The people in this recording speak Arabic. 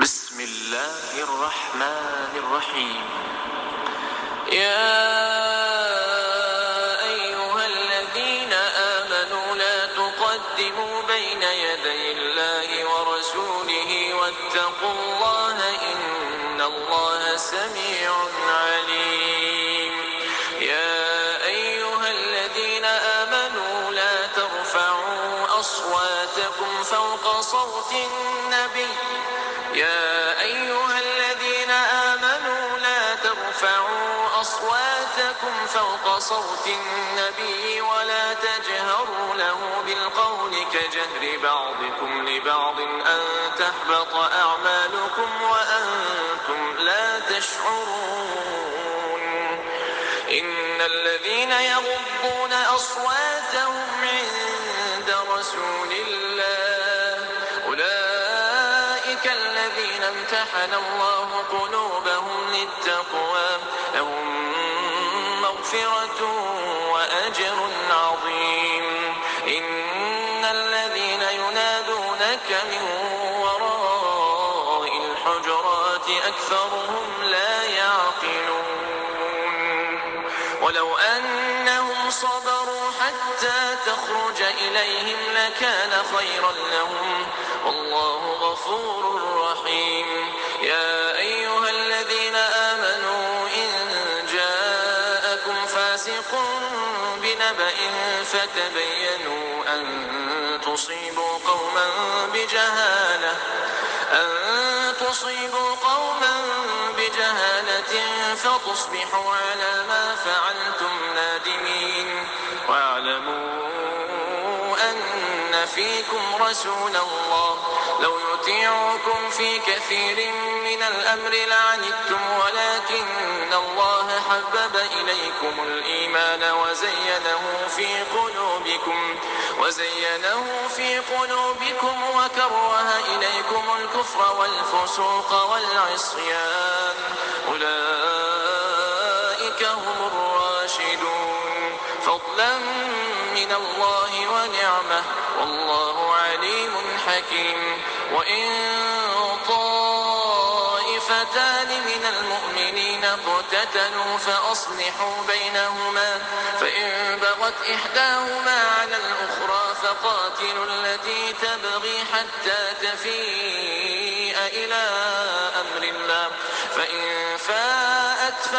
بسم الله الرحمن الرحيم. يا أيها الذين آمنوا لا تقدموا بين يدي الله ورسوله واتقوا الله إن الله سميع عليم. يا أيها الذين آمنوا لا ترفعوا أصواتكم فوق صوت النبي ولا تجهروا له بالقول كجهر بعضكم لبعض أن تحبط أعمالكم وأنتم لا تشعرون. إن الذين يغضون أصواتهم عند رسول الله أولئك الذين امتحن الله قلوبهم للتقوى لهم مغفرة وأجر عظيم. إن الذين ينادونك من وراء الحجرات أكثرهم لا يعقلون. ولو أنهم صبروا حتى تخرج إليهم لكان خيرا لهم والله غفور رحيم. يا أيها الذين آمنوا إن جاءكم فاسق بنبأ فتبينوا أن تصيبوا قوما بجهالة فتصبحوا على ما فعلتم نادمين. واعلموا أن فيكم رسول الله لو يطيعكم في كثير من الأمر لعنتم ولكن الله حبب إليكم الإيمان وزينه في قلوبكم وكره إليكم الكفر والفسوق والعصيان أولئك هم الراشدون فضلا من الله ونعمة والله عليم حكيم. وإن طائفتان من المؤمنين اقتتلوا فأصلحوا بينهما فإن بغت إحداهما على الأخرى فقاتلوا التي تبغي حتى تفيء إلى أمر الله فإن فاءت